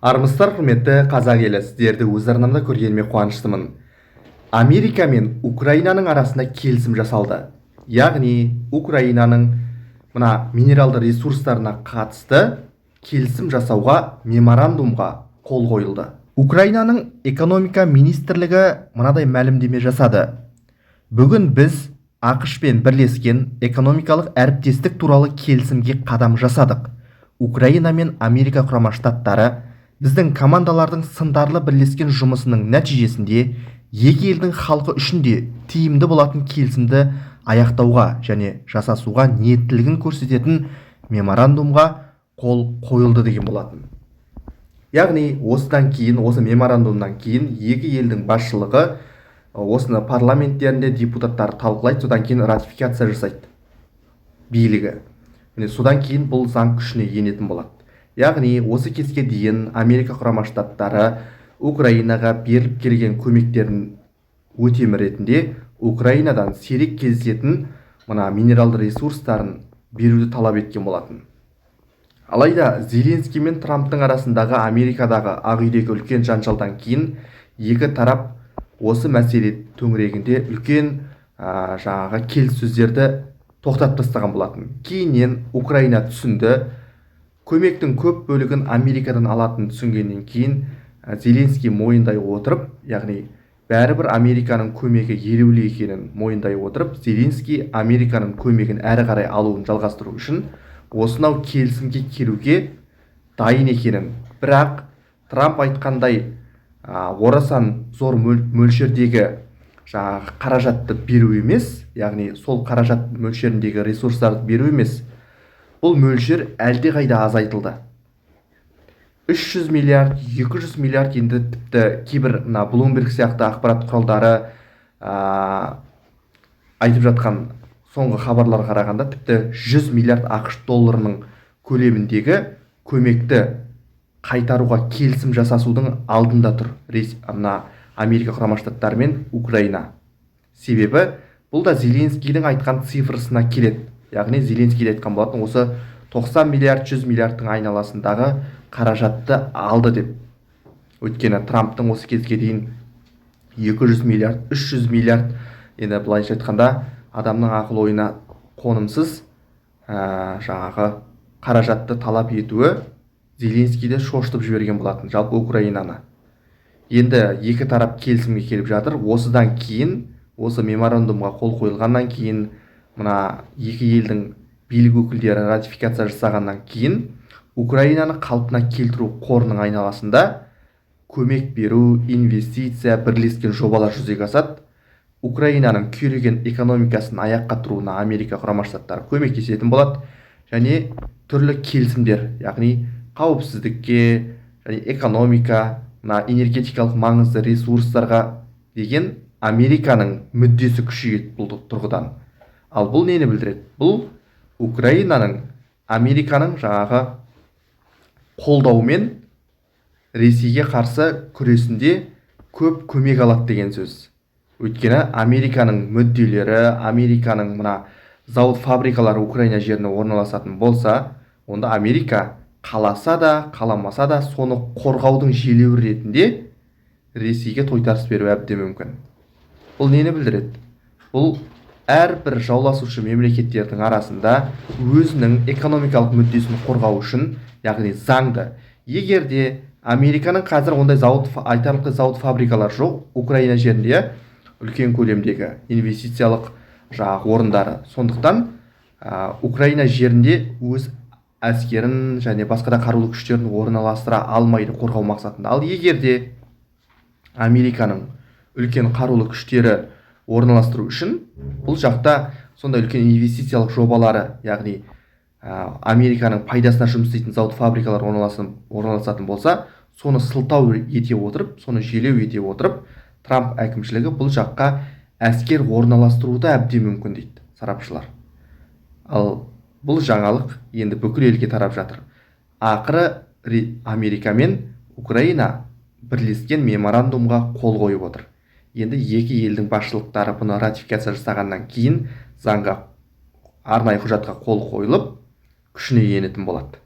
Армысыздар, құрметті қазақ елі, сіздерді өз арнамда көргеніме қуаныштымын. Америка мен Украинаның арасында келісім жасалды. Яғни Украинаның минералды ресурстарына қатысты келісім жасауға меморандумға қол қойылды. Украинаның экономика министрлігі мынадай мәлімдеме жасады. Бүгін біз ақш пен бірлескен экономикалық әріптестік туралы келісімге қадам жасадық. Украина мен Америка құрама штаттары біздің командалардың сындарлы бірлескен жұмысының нәтижесінде екі елдің халқы үшін де тиімді болатын келісімді аяқтауға және жасасуға ниеттілігін көрсететін меморандумға қол қойылды деген болатын. Яғни осыдан кейін, осы меморандумнан кейін екі елдің басшылығы осыны парламенттерінде депутаттар талқылайды, содан кейін ратификация жасайды билігі. Содан кейін бұл заң күшіне енетін болады. Яғни осы кезге дейін Америка құрама штаттары Украинаға беріліп келген көмектерін өтемі ретінде Украинадан сирек кездесетін минералды ресурстарын беруді талап еткен болатын. Алайда Зеленский мен Трамптың арасындағы Америкадағы Ақ үйдегі үлкен жанжалдан кейін екі тарап осы мәселе төңірегінде үлкен келіссөздерді тоқтатып тастаған болатын. Кейіннен Украина түсінді, көмектің көп бөлігін Америкадан алатын түсінгеннен кейін Зеленский мойындай отырып, яғни бәрібір Американың көмегі елеулі екенін мойындай отырып, Зеленский Американың көмегін әрі қарай алуын жалғастыру үшін осынау келісімге келуге дайын екенін, бірақ Трамп айтқандай орасан зор мөлшердегі қаражатты беру емес, яғни сол қаражат мөлшеріндегі ресурстарды беру емес, бұл мөлшер әлде қайда азайтылды. 300 миллиард, 200 миллиард енді тіпті кейбір Bloomberg сияқты ақпарат құралдары айтып жатқан соңғы хабарларға қарағанда тіпті 100 миллиард ақш долларының көлеміндегі көмекті қайтаруға келісім жасасудың алдында тұр Америка құрама штаттары мен Украина. Себебі бұл да Зеленскийдің айтқан цифрысына келеді. Яғни Зеленский айтқан болатын, осы 90 миллиард, 100 миллиардтың айналасындағы қаражатты алды деп. Өйткені Трамптың осы кезге дейін 200 миллиард, 300 миллиард, енді былайша айтқанда адамның ақыл ойына қонымсыз қаражатты талап етуі Зеленскийді шошытып жіберген болатын, жалпы Украинаны. Енді екі тарап келісімге келіп жатыр. Осыдан кейін, осы меморандумға қол қойылғаннан кейін, екі елдің билік өкілдері ратификация жасағаннан кейін Украинаны қалпына келтіру қорының айналасында көмек беру, инвестиция, бірлескен жобалар жүзеге асады. Украинаның күйреген экономикасын аяққа тұруына Америка құрама штаттары көмектесетін болады, және түрлі келісімдер, яғни қауіпсіздікке және экономика, энергетикалық маңызды ресурстарға деген Американың мүддесі күшейеді бұл тұрғыдан. Ал бұл нені білдіреді? Бұл Украинаның Американың қолдауымен Ресейге қарсы күресінде көп көмек алады деген сөз. Өйткені Американың мүдделері, Американың зауыт фабрикалары Украина жеріне орналасатын болса, онда Америка қаласа да, қаламаса да соны қорғаудың желеуі ретінде Ресейге тойтарыс беру әбден мүмкін. Бұл нені білдіреді? Бұл әрбір жауласушы мемлекеттердің арасында өзінің экономикалық мүддесін қорғау үшін, яғни заңды. Егер де Американың қазір ондай айтарлықтай зауыт фабрикалар жоқ Украина жерінде, үлкен көлемдегі инвестициялық орындары. Сондықтан Украина жерінде өз әскерін және басқа да қарулы күштерін орналастыра алмайды қорғау мақсатында. Ал егер де Американың үлкен қарулы күштері орналастыру үшін бұл жақта сондай үлкен инвестициялық жобалары, яғни Американың пайдасына жұмыс істейтін зауыт фабрикалар орналасатын болса, соны сылтау ете отырып, соны желеу ете отырып, Трамп әкімшілігі бұл жаққа әскер орналастыруды әбден мүмкін дейді сарапшылар. Ал бұл жаңалық енді бүкіл елге тарап жатыр. Ақыры Америка мен Украина бірлескен меморандумға қол қойып отыр. Енді екі елдің басшылықтары бұны ратификация жасағаннан кейін заңға арнайы құжатқа қол қойылып күшіне енетін болады.